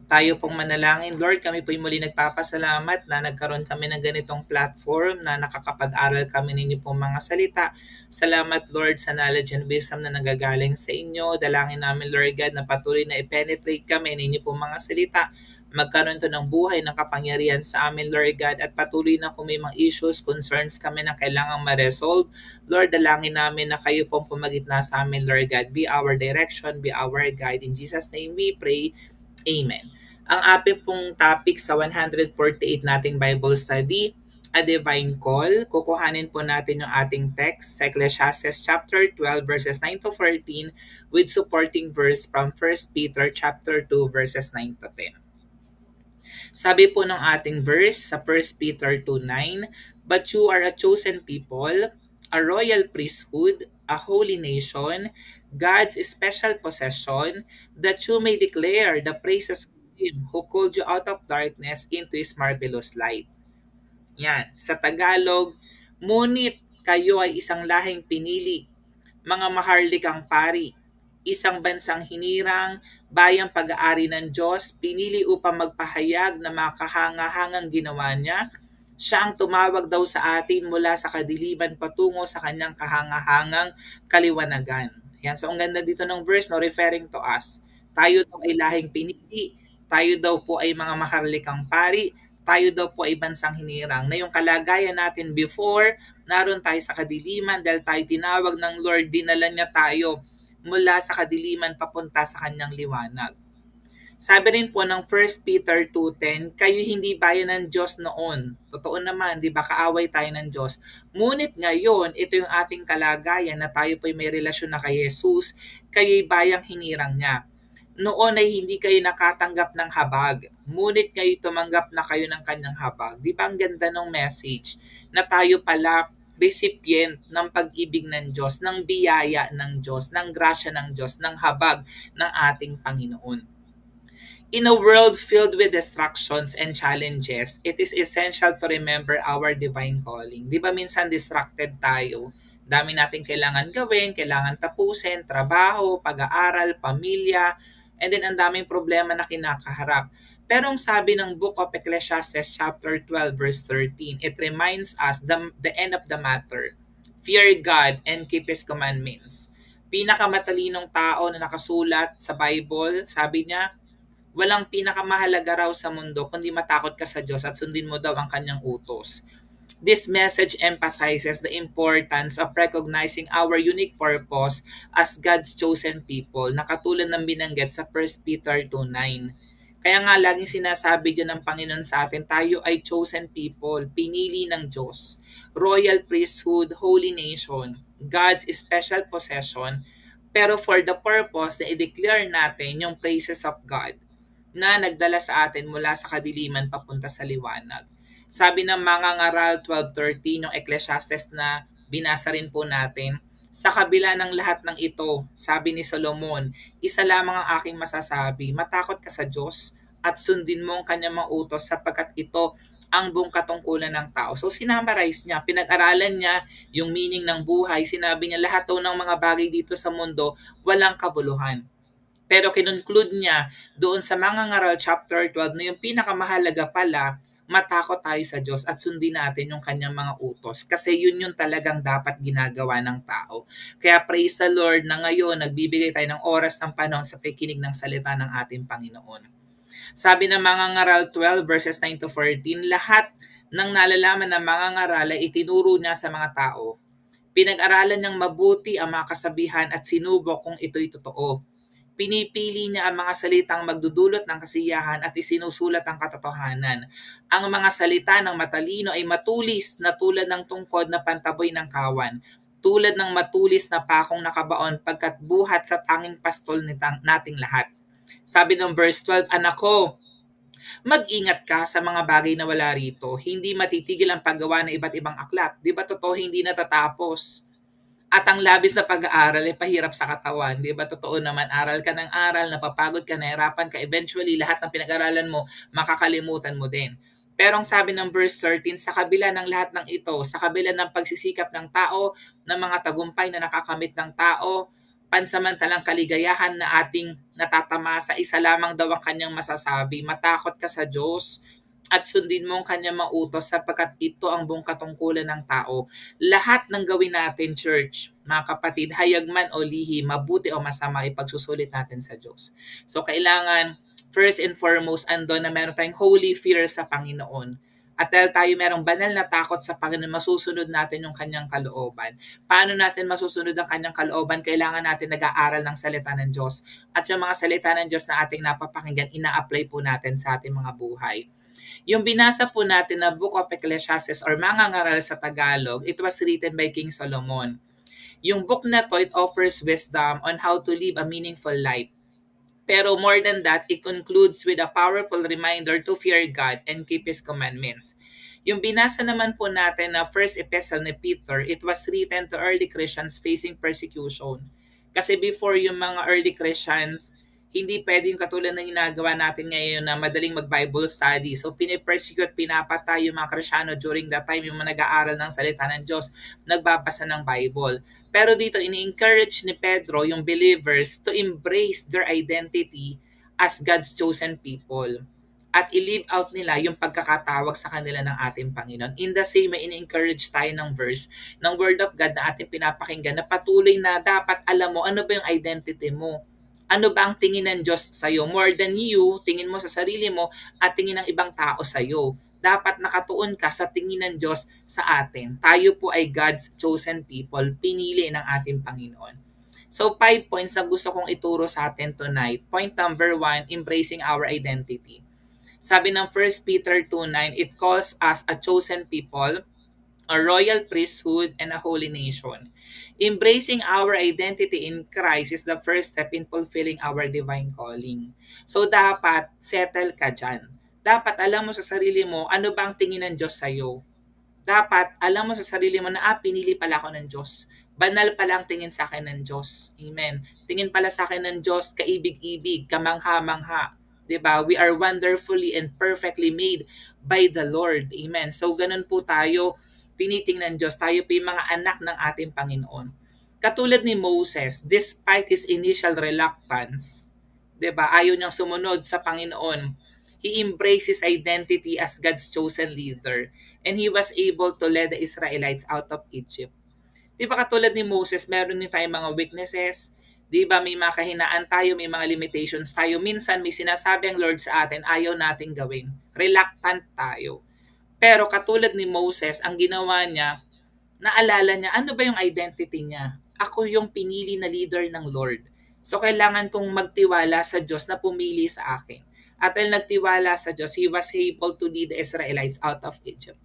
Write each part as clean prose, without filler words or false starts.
Tayo pong manalangin. Lord, kami po'y muli nagpapasalamat na nagkaroon kami ng ganitong platform na nakakapag-aral kami ninyo pong mga salita. Salamat, Lord, sa knowledge and wisdom na nagagaling sa inyo. Dalangin namin, Lord God, na patuloy na i-penetrate kami ninyo pong mga salita. Magkaroon to ng buhay ng kapangyarihan sa amin, Lord God, at patuloy na kung may mga issues, concerns kami na kailangang ma-resolve. Lord, dalangin namin na kayo pong pumagitna sa amin, Lord God. Be our direction, be our guide. In Jesus' name we pray. Amen. Ang ating pong topic sa 148 nating Bible study, a divine call. Kukuhanin po natin yung ating text sa Ecclesiastes chapter 12 verses 9 to 14 with supporting verse from 1 Peter chapter 2 verses 9 to 10. Sabi po ng ating verse sa 1 Peter 2:9, "But you are a chosen people, a royal priesthood, a holy nation, God's special possession, that you may declare the praises of Him who called you out of darkness into His marvelous light." Yan. Sa Tagalog, ngunit kayo ay isang lahing pinili, mga maharlikang pari, isang bansang hinirang, bayang pag-aari ng Diyos, pinili upang magpahayag na makahangahangang ginawa niya. Siya ang tumawag daw sa atin mula sa kadiliman patungo sa kanyang kahangahangang kaliwanagan. Yan. So ang ganda dito ng verse, no, referring to us. Tayo daw ay lahing pinili, tayo daw po ay mga maharlikang pari, tayo daw po ay bansang hinirang. Na yung kalagayan natin before, naroon tayo sa kadiliman dahil tayo tinawag ng Lord, dinala niya tayo mula sa kadiliman papunta sa kanyang liwanag. Sabi rin po ng 1 Peter 2:10, kayo hindi bayan ng Diyos noon. Totoo naman, di ba, kaaway tayo ng Diyos. Ngunit ngayon, ito yung ating kalagayan na tayo po'y may relasyon na kay Jesus, kayo'y bayang hinirang niya. Noon ay hindi kayo nakatanggap ng habag, ngunit kayo tumanggap na kayo ng kanyang habag. Di ba ang ganda ng message na tayo pala recipient ng pag-ibig ng Diyos, ng biyaya ng Diyos, ng grasya ng Diyos, ng habag ng ating Panginoon. In a world filled with distractions and challenges, it is essential to remember our divine calling. Di ba minsan distracted tayo? Dami natin kailangan gawin, kailangan tapusin, trabaho, pag-aaral, pamilya, and then ang daming problema na kinakaharap. Pero ang sabi ng Book of Ecclesiastes chapter 12 verse 13, it reminds us the end of the matter. Fear God and keep His commandments. Pinakamatalinong tao na nakasulat sa Bible, sabi niya, walang pinakamahalaga raw sa mundo kundi matakot ka sa Diyos at sundin mo daw ang kanyang utos. This message emphasizes the importance of recognizing our unique purpose as God's chosen people na katulad ng binanggit sa 1 Peter 2:9. Kaya nga laging sinasabi dyan ng Panginoon sa atin, tayo ay chosen people, pinili ng Diyos, royal priesthood, holy nation, God's special possession, pero for the purpose na i-declare natin yung praises of God na nagdala sa atin mula sa kadiliman papunta sa liwanag. Sabi ng Mangangaral 12:13 yung Ecclesiastes na binasa rin po natin, sa kabila ng lahat ng ito, sabi ni Solomon, isa lamang ang aking masasabi, matakot ka sa Diyos at sundin mo ang kanyang mga utos sapagkat ito ang buong katungkulan ng tao. So sinamarize niya, pinag-aralan niya yung meaning ng buhay, sinabi niya lahat ng mga bagay dito sa mundo walang kabuluhan. Pero kinunclude niya doon sa Mangangaral chapter 12 na yung pinakamahalaga pala, matakot tayo sa Diyos at sundin natin yung kanyang mga utos. Kasi yun yung talagang dapat ginagawa ng tao. Kaya praise the Lord na ngayon nagbibigay tayo ng oras ng panahon sa pakikinig ng salita ng ating Panginoon. Sabi ng Mangangaral 12 verses 9 to 14, lahat ng nalalaman ng Mangangaral ay itinuro niya sa mga tao. Pinag-aralan niyang mabuti ang mga kasabihan at sinubok kung ito'y totoo. Pinipili niya ang mga salitang magdudulot ng kasiyahan at isinusulat ang katotohanan. Ang mga salita ng matalino ay matulis na tulad ng tungkod na pantaboy ng kawan, tulad ng matulis na pakong nakabaon pagkat buhat sa tanging pastol nating lahat. Sabi ng verse 12, anak ko, mag-ingat ka sa mga bagay na wala rito. Hindi matitigil ang paggawa ng iba't ibang aklat. Di ba totoo, hindi natatapos? At ang labis na pag-aaral ay pahirap sa katawan. Di ba? Totoo naman, aral ka ng aral, napapagod ka, nahirapan ka, eventually lahat ng pinag-aralan mo, makakalimutan mo din. Pero ang sabi ng verse 13, sa kabila ng lahat ng ito, sa kabila ng pagsisikap ng tao, ng mga tagumpay na nakakamit ng tao, pansamantalang kaligayahan na ating natatamasa, isa lamang daw ang kanyang masasabi, matakot ka sa Diyos at sundin mo ang kanyang mautos sapagkat ito ang buong katungkulan ng tao. Lahat ng gawin natin, church, mga kapatid, hayag man o lihi, mabuti o masama, ipagsusulit natin sa Diyos. So kailangan, first and foremost, ando na meron tayong holy fear sa Panginoon. At dahil tayo merong banal na takot sa Panginoon, masusunod natin yung kanyang kalooban. Paano natin masusunod ang kanyang kalooban? Kailangan natin nag-aaral ng salita ng Diyos. At yung mga salita ng Diyos na ating napapakinggan, ina-apply po natin sa ating mga buhay. Yung binasa po natin na Book of Ecclesiastes or Mga Ngaral sa Tagalog, it was written by King Solomon. Yung book na to, it offers wisdom on how to live a meaningful life. Pero more than that, it concludes with a powerful reminder to fear God and keep His commandments. Yung binasa naman po natin na first epistle ni Peter, it was written to early Christians facing persecution. Kasi before yung mga early Christians, hindi pwedeng katulad ng ginagawa natin ngayon na madaling mag-Bible study. So pinipersecute, pinapatay yung mga Kristyano during that time, yung mga nag-aaral ng salita ng Diyos, nagbabasa ng Bible. Pero dito, ini-encourage ni Pedro yung believers to embrace their identity as God's chosen people at i-live out nila yung pagkakatawag sa kanila ng ating Panginoon. In the same way, ini-encourage tayo ng verse ng Word of God na ating pinapakinggan na patuloy na dapat alam mo ano ba yung identity mo. Ano ba ang tingin ng Diyos sa'yo? More than you, tingin mo sa sarili mo at tingin ng ibang tao sa'yo. Dapat nakatuon ka sa tingin ng Diyos sa atin. Tayo po ay God's chosen people, pinili ng ating Panginoon. So 5 points na gusto kong ituro sa atin tonight. Point number 1, embracing our identity. Sabi ng 1 Peter 2:9, it calls us a chosen people, a royal priesthood, and a holy nation. Embracing our identity in Christ is the first step in fulfilling our divine calling. So dapat settle ka dyan. Dapat alam mo sa sarili mo ano ba ang tingin ng Diyos sa'yo. Dapat alam mo sa sarili mo na pinili pala ako ng Diyos. Banal pala ang tingin sa akin ng Diyos. Amen. Tingin pala sa akin ng Diyos, kaibig-ibig, kamangha-mangha. Diba? We are wonderfully and perfectly made by the Lord. Amen. So ganun po tayo tinitingnan Diyos. Tayo po yung mga anak ng ating Panginoon. Katulad ni Moses, despite his initial reluctance, diba? Ayaw niyang sumunod sa Panginoon. He embraced his identity as God's chosen leader and he was able to lead the Israelites out of Egypt. Di ba katulad ni Moses, meron din tayong mga weaknesses, di ba may mga kahinaan tayo, may mga limitations tayo. Minsan may sinasabi ang Lord sa atin, ayaw nating gawin. Reluctant tayo. Pero katulad ni Moses, ang ginawa niya, naalala niya, ano ba yung identity niya? Ako yung pinili na leader ng Lord. So kailangan kong magtiwala sa Diyos na pumili sa akin. At dahil nagtiwala sa Diyos, he was able to lead the Israelites out of Egypt.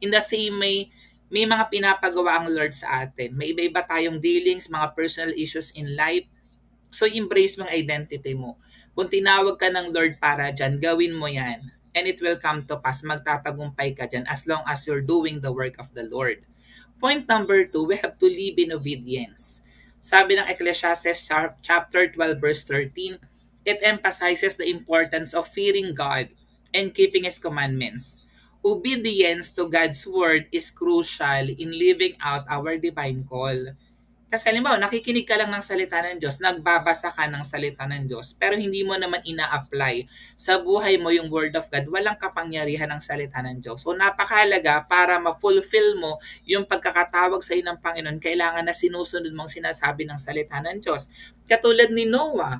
In the same way, may mga pinapagawa ang Lord sa atin. May iba-iba tayong dealings, mga personal issues in life. So embrace mo ang identity mo. Kung tinawag ka ng Lord para dyan, gawin mo yan. And it will come to pass. Magtatagumpay ka dyan as long as you're doing the work of the Lord. Point number 2, we have to live in obedience. Sabi ng Ecclesiastes chapter 12 verse 13, it emphasizes the importance of fearing God and keeping His commandments. Obedience to God's word is crucial in living out our divine call. Kasi halimbawa, nakikinig ka lang ng salita ng Diyos, nagbabasa ka ng salita ng Diyos, pero hindi mo naman ina-apply sa buhay mo yung Word of God, walang kapangyarihan ng salita ng Diyos. So napakahalaga para ma-fulfill mo yung pagkakatawag sa iyo ng Panginoon, kailangan na sinusunod mong sinasabi ng salita ng Diyos. Katulad ni Noah,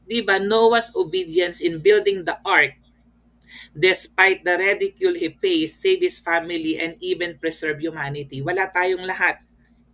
di ba? Noah's obedience in building the ark, despite the ridicule he faced, saved his family and even preserve humanity. Wala tayong lahat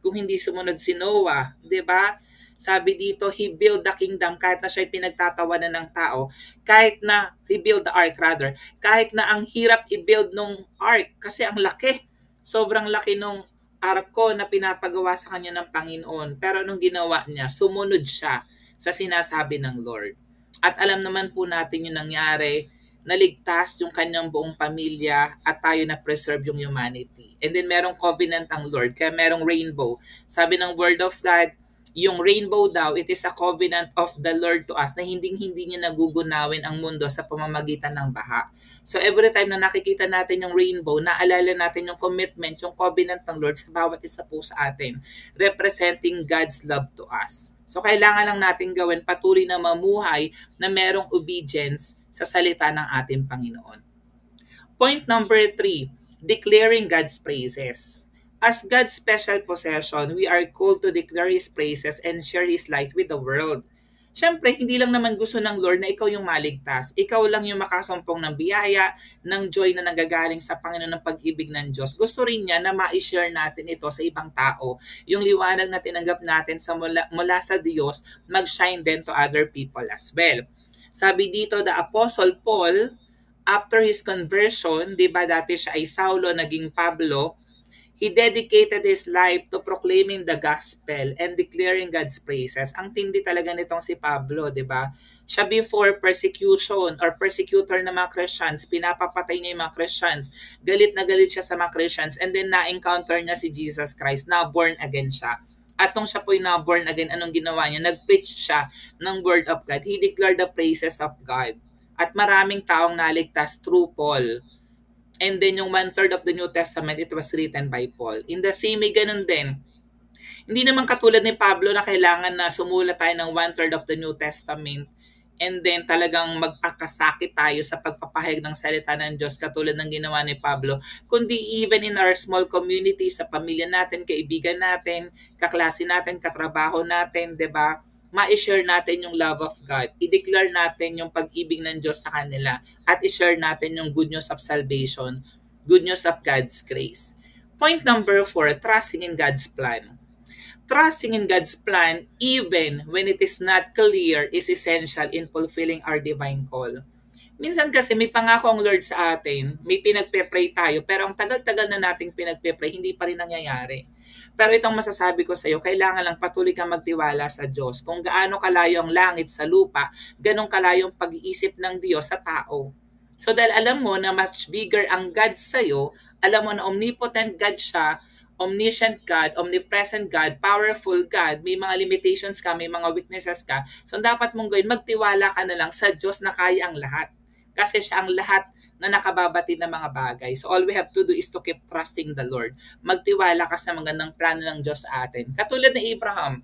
kung hindi sumunod si Noah, 'di ba? Sabi dito, he built the kingdom kahit na siya'y pinagtatawanan ng tao, kahit na he built the ark rather, kahit na ang hirap i-build nung ark kasi ang laki. Sobrang laki nung arko na pinapagawa sa kanya ng Panginoon. Pero anong ginawa niya? Sumunod siya sa sinasabi ng Lord. At alam naman po natin yung nangyari, naligtas yung kanyang buong pamilya at tayo na preserve yung humanity. And then merong covenant ang Lord, kaya merong rainbow. Sabi ng Word of God, Yung rainbow daw, it is a covenant of the Lord to us na hindi niya nagugunawin ang mundo sa pamamagitan ng baha. So every time na nakikita natin yung rainbow, naalala natin yung commitment, yung covenant ng Lord sa bawat isa po sa atin, representing God's love to us. So kailangan lang natin gawin patuloy na mamuhay na merong obedience sa salita ng ating Panginoon. Point number 3, declaring God's praises. As God's special possession, we are called to declare His praises and share His light with the world. Siyempre, hindi lang naman gusto ng Lord na ikaw yung maligtas. Ikaw lang yung makasumpong ng biyaya, ng joy na nagagaling sa Panginoon ng pag-ibig ng Diyos. Gusto rin niya na ma-share natin ito sa ibang tao. Yung liwanag na tinanggap natin mula sa Diyos, mag-shine din to other people as well. Sabi dito, the Apostle Paul, after his conversion, di ba dati siya ay Saulo, naging Pablo, he dedicated his life to proclaiming the gospel and declaring God's praises. Ang tindi talaga nitong si Pablo, di ba? Siya before persecution or persecutor ng mga Christians, pinapapatay niya yung mga Christians, galit na galit siya sa mga Christians, and then na-encounter niya si Jesus Christ, na born again siya. At nung siya po'y na-born again, anong ginawa niya? Nag-preach siya ng word of God. He declared the praises of God. At maraming taong naligtas through Paul. And then yung 1/3 of the New Testament, it was written by Paul. In the same way, ganun din. Hindi naman katulad ni Pablo na kailangan na sumulat tayo ng 1/3 of the New Testament and then talagang magpakasakit tayo sa pagpapahayag ng salita ng Diyos katulad ng ginawa ni Pablo. Kundi even in our small community, sa pamilya natin, kaibigan natin, kaklase natin, katrabaho natin, 'di ba? Ma-share natin yung love of God. I-declare natin yung pag-ibig ng Diyos sa kanila at i-share natin yung good news of salvation, good news of God's grace. Point number 4, trusting in God's plan. Trusting in God's plan even when it is not clear is essential in fulfilling our divine call. Minsan kasi may pangako ang Lord sa atin, may pinagpe-pray tayo, pero ang tagal-tagal na nating pinagpe-pray, hindi pa rin nangyayari. Pero itong masasabi ko sa iyo, kailangan lang patuloy kang magtiwala sa Diyos. Kung gaano kalayo ang langit sa lupa, ganong kalayo ang pag-iisip ng Diyos sa tao. So dahil alam mo na much bigger ang God sa iyo, alam mo na omnipotent God siya, omniscient God, omnipresent God, powerful God, may mga limitations ka, may mga weaknesses ka. So dapat mong gawin, magtiwala ka na lang sa Diyos na kaya ang lahat. Kasi siya ang lahat na nakababatid ng mga bagay. So all we have to do is to keep trusting the Lord. Magtiwala ka sa magandang plano ng Diyos sa atin. Katulad ni Abraham,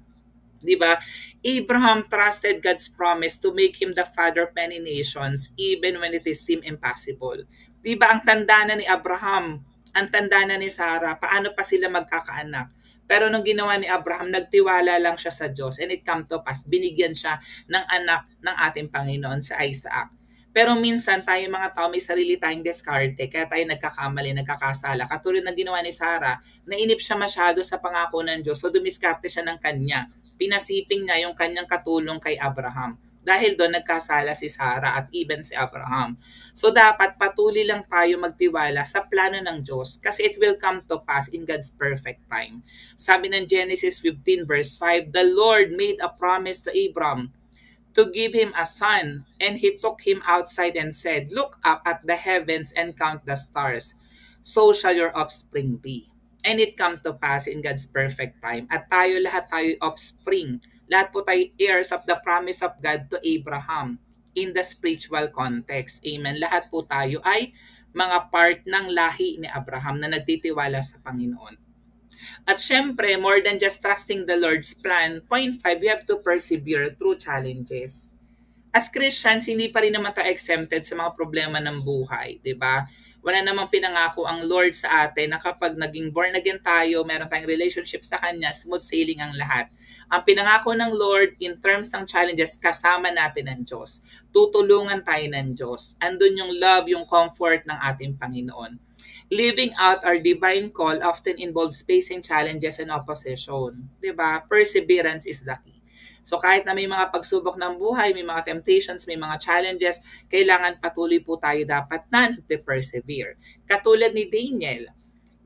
di ba? Abraham trusted God's promise to make him the father of many nations even when it seemed impossible. Di ba ang tanda na ni Abraham, ang tanda na ni Sarah, paano pa sila magkakaanak? Pero nung ginawa ni Abraham, nagtiwala lang siya sa Diyos and it come to pass. Binigyan siya ng anak ng ating Panginoon sa Isaac. Pero minsan tayo mga tao may sarili tayong diskarte, kaya tayo nagkakamali, nagkakasala. Katulad ng ginawa ni Sarah, nainip siya masyado sa pangako ng Diyos, so dumiskarte siya ng kanya. Pinasiping niya yung kanyang katulong kay Abraham. Dahil doon nagkasala si Sarah at even si Abraham. So dapat patuloy lang tayo magtiwala sa plano ng Diyos kasi it will come to pass in God's perfect time. Sabi ng Genesis 15 verse 5, the Lord made a promise to Abraham to give him a son, and he took him outside and said, look up at the heavens and count the stars. So shall your offspring be. And it come to pass in God's perfect time. At lahat tayo offspring. Lahat po tayo heirs of the promise of God to Abraham in the spiritual context. Amen. Lahat po tayo ay mga part ng lahi ni Abraham na nagtitiwala sa Panginoon. At syempre, more than just trusting the Lord's plan, point 5, we have to persevere through challenges. As Christians, hindi pa rin naman tayo exempted sa mga problema ng buhay, di ba? Wala namang pinangako ang Lord sa atin na kapag naging born again tayo, meron tayong relationship sa Kanya, smooth sailing ang lahat. Ang pinangako ng Lord in terms ng challenges, kasama natin ang Diyos. Tutulungan tayo ng Diyos. Andun yung love, yung comfort ng ating Panginoon. Living out our divine call often involves facing challenges and opposition. Diba? Perseverance is the key. So kahit na may mga pagsubok ng buhay, may mga temptations, may mga challenges, kailangan patuloy po tayo dapat na nagpe-persevere. Katulad ni Daniel.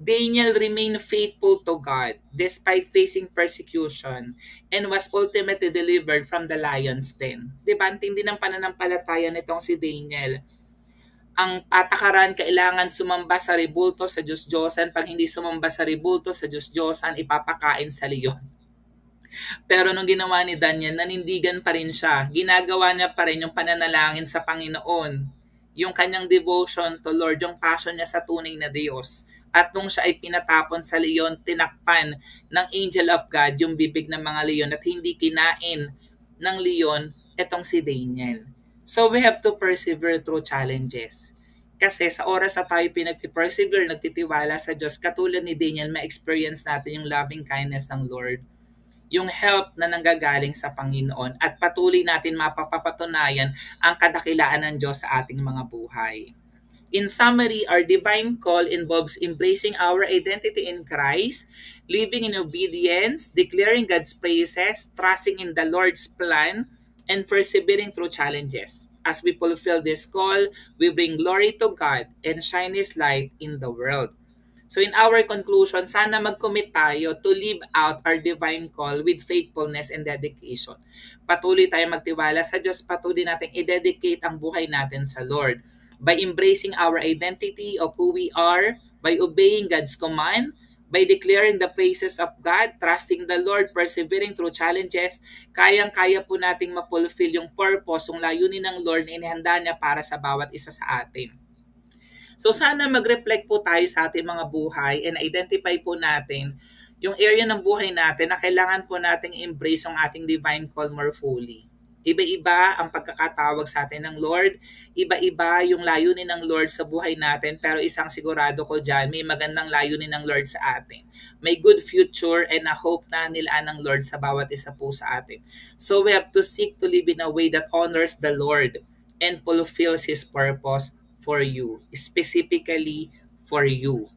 Daniel remained faithful to God despite facing persecution and was ultimately delivered from the lion's den. Diba? Ang tindi ng pananampalataya nitong si Daniel. Ang patakaran, kailangan sumamba sa ribulto sa Diyos-Diyosan. Pag hindi sumamba sa ribulto sa Diyos-Diyosan, ipapakain sa leon. Pero nung ginawa ni Daniel, nanindigan pa rin siya. Ginagawa niya pa rin yung pananalangin sa Panginoon. Yung kanyang devotion to Lord, yung passion niya sa tunay na Diyos. At nung siya ay pinatapon sa leon, tinakpan ng angel of God yung bibig ng mga leon at hindi kinain ng leon etong si Daniel. So we have to persevere through challenges. Kasi sa oras na tayo pinagpipersevere, nagtitiwala sa Diyos, katulad ni Daniel, ma-experience natin yung loving kindness ng Lord, yung help na nanggagaling sa Panginoon, at patuloy natin mapapatunayan ang kadakilaan ng Diyos sa ating mga buhay. In summary, our divine call involves embracing our identity in Christ, living in obedience, declaring God's praises, trusting in the Lord's plan, and persevering through challenges. As we fulfill this call, we bring glory to God and shine His light in the world. So in our conclusion, sana mag-commit tayo to live out our divine call with faithfulness and dedication. Patuloy tayong magtiwala sa Diyos, patuloy natin i-dedicate ang buhay natin sa Lord. By embracing our identity of who we are, by obeying God's command, by declaring the praises of God, trusting the Lord, persevering through challenges, kayang-kaya po nating ma-fulfill yung purpose, yung layunin ng Lord na inihanda niya para sa bawat isa sa atin. So sana mag-reflect po tayo sa ating mga buhay and identify po natin yung area ng buhay natin na kailangan po nating embrace ang ating divine call more fully. Iba-iba ang pagkakatawag sa atin ng Lord, iba-iba yung layunin ng Lord sa buhay natin, pero isang sigurado ko dyan, may magandang layunin ng Lord sa atin. May good future and a hope na nilaan ng Lord sa bawat isa po sa atin. So we have to seek to live in a way that honors the Lord and fulfills His purpose for you, specifically for you.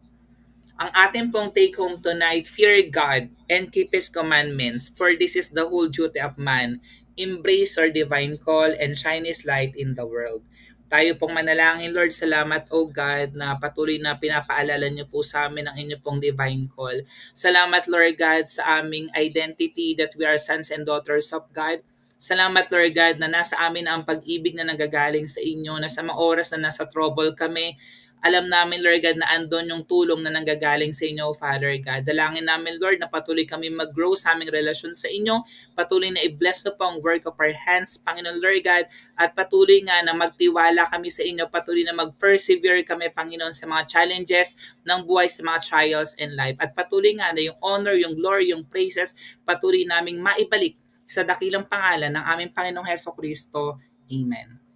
Ang ating pong take home tonight, fear God and keep His commandments, for this is the whole duty of man. Embrace our divine call and shine His light in the world. Tayo pong manalangin, Lord, salamat o God na patuloy na pinapaalala niyo po sa amin ang inyo pong divine call. Salamat, Lord God, sa aming identity that we are sons and daughters of God. Salamat, Lord God, na nasa amin ang pag-ibig na nagagaling sa inyo, na sa mga oras na nasa trouble kami, alam namin, Lord God, na andon yung tulong na nanggagaling sa inyo, Father God. Dalangin namin, Lord, na patuloy kami mag-grow sa aming relasyon sa inyo. Patuloy na i-bless na po ang work of our hands, Panginoon, Lord God. At patuloy nga na magtiwala kami sa inyo. Patuloy na mag-persevere kami, Panginoon, sa mga challenges ng buhay, sa mga trials in life. At patuloy nga na yung honor, yung glory, yung praises, patuloy naming maibalik sa dakilang pangalan ng aming Panginoong Heso Kristo. Amen.